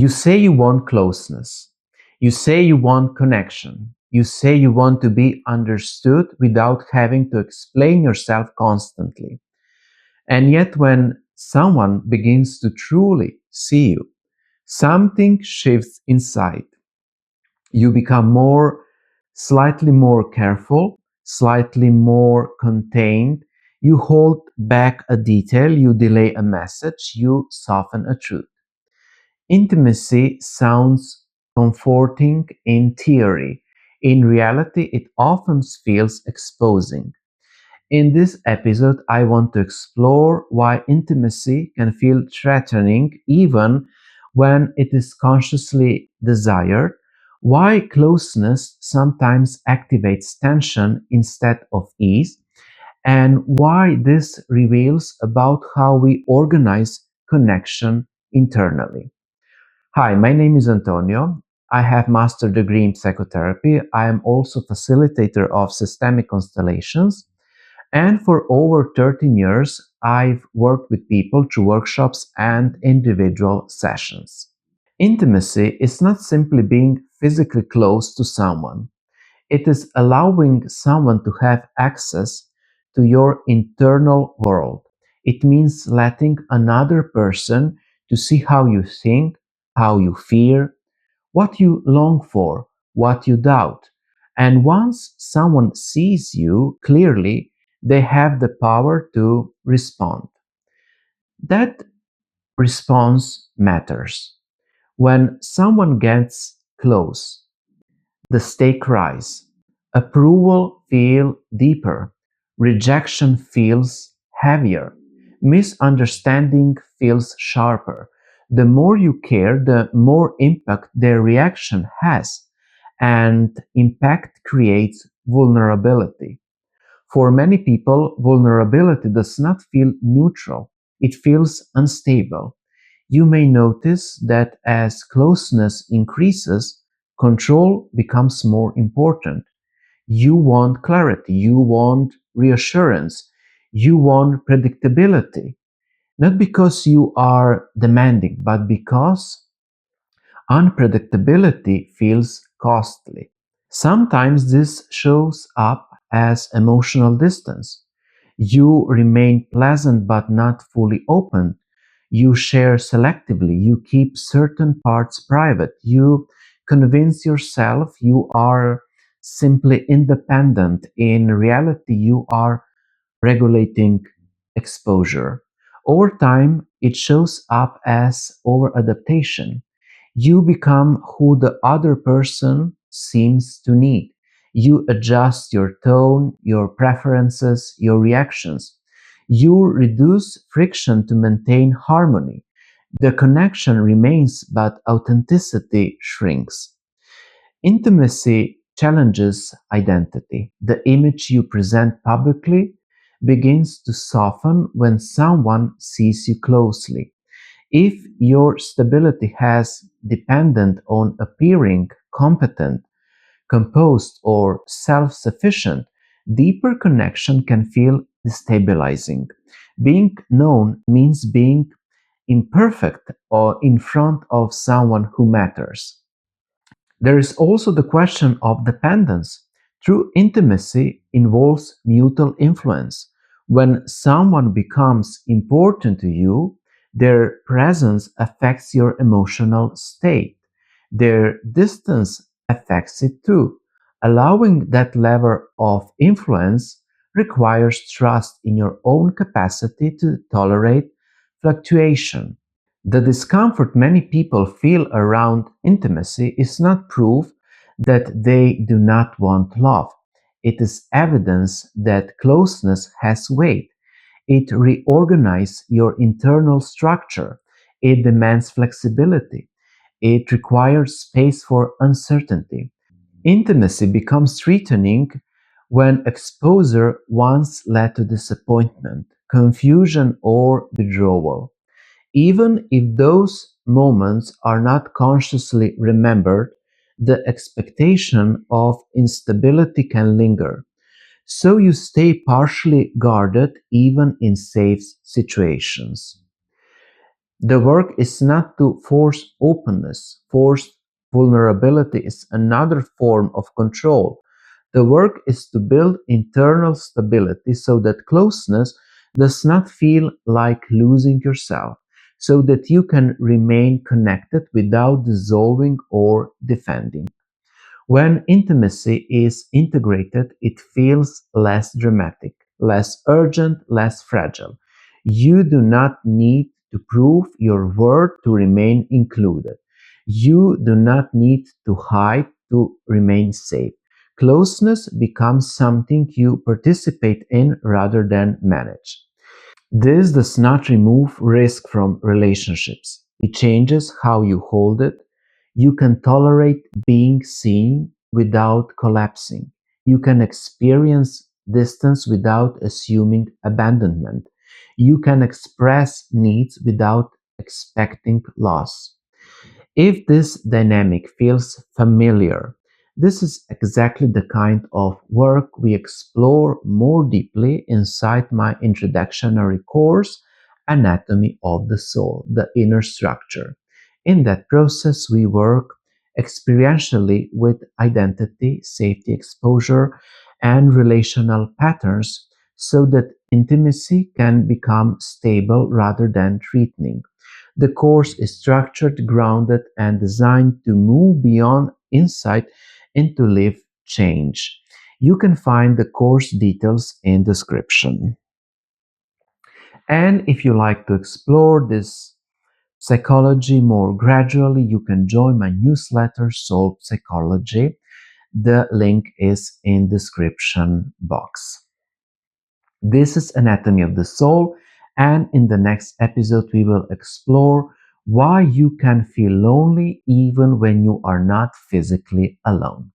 You say you want closeness. You say you want connection. You say you want to be understood without having to explain yourself constantly. And yet, when someone begins to truly see you, something shifts inside. You become slightly more careful, slightly more contained. You hold back a detail, you delay a message, you soften a truth. Intimacy sounds comforting in theory. In reality, it often feels exposing. In this episode, I want to explore why intimacy can feel threatening even when it is consciously desired, why closeness sometimes activates tension instead of ease, and why this reveals about how we organize connection internally. Hi, my name is Antonio. I have master degree in psychotherapy. I am also facilitator of systemic constellations. And for over 13 years, I've worked with people through workshops and individual sessions. Intimacy is not simply being physically close to someone. It is allowing someone to have access to your internal world. It means letting another person to see how you think, how you fear, what you long for, what you doubt. And once someone sees you clearly, they have the power to respond. That response matters. When someone gets close, the stake rise. Approval feels deeper. Rejection feels heavier. Misunderstanding feels sharper. The more you care, the more impact their reaction has. And impact creates vulnerability. For many people, vulnerability does not feel neutral. It feels unstable. You may notice that as closeness increases, control becomes more important. You want clarity, you want reassurance, you want predictability, not because you are demanding, but because unpredictability feels costly. Sometimes this shows up as emotional distance. You remain pleasant but not fully open. You share selectively. You keep certain parts private. You convince yourself you are simply independent. In reality, you are regulating exposure. Over time, it shows up as over-adaptation. You become who the other person seems to need. You adjust your tone, your preferences, your reactions. You reduce friction to maintain harmony. The connection remains, but authenticity shrinks. Intimacy challenges identity. The image you present publicly begins to soften when someone sees you closely. If your stability has dependent on appearing competent, composed, or self-sufficient, deeper connection can feel destabilizing. Being known means being imperfect or in front of someone who matters. There is also the question of dependence. True intimacy involves mutual influence. When someone becomes important to you, their presence affects your emotional state. Their distance affects it too. Allowing that level of influence requires trust in your own capacity to tolerate fluctuation. The discomfort many people feel around intimacy is not proof that they do not want love. It is evidence that closeness has weight. It reorganizes your internal structure. It demands flexibility. It requires space for uncertainty. Intimacy becomes threatening when exposure once led to disappointment, confusion, or withdrawal. Even if those moments are not consciously remembered, the expectation of instability can linger. So you stay partially guarded even in safe situations. The work is not to force openness. Forced vulnerability is another form of control. The work is to build internal stability so that closeness does not feel like losing yourself, so that you can remain connected without dissolving or defending. When intimacy is integrated, it feels less dramatic, less urgent, less fragile. You do not need to prove your worth to remain included. You do not need to hide to remain safe. Closeness becomes something you participate in rather than manage. This does not remove risk from relationships. It changes how you hold it. You can tolerate being seen without collapsing. You can experience distance without assuming abandonment. You can express needs without expecting loss. If this dynamic feels familiar, this is exactly the kind of work we explore more deeply inside my introductory course, Anatomy of the Soul, the Inner Structure. In that process, we work experientially with identity, safety, exposure, and relational patterns so that intimacy can become stable rather than threatening. The course is structured, grounded, and designed to move beyond insight into live change. You can find the course details in description. And if you like to explore this psychology more gradually, you can join my newsletter Soul Psychology. The link is in description box. This is Anatomy of the Soul, and in the next episode, we will explore why you can feel lonely even when you are not physically alone.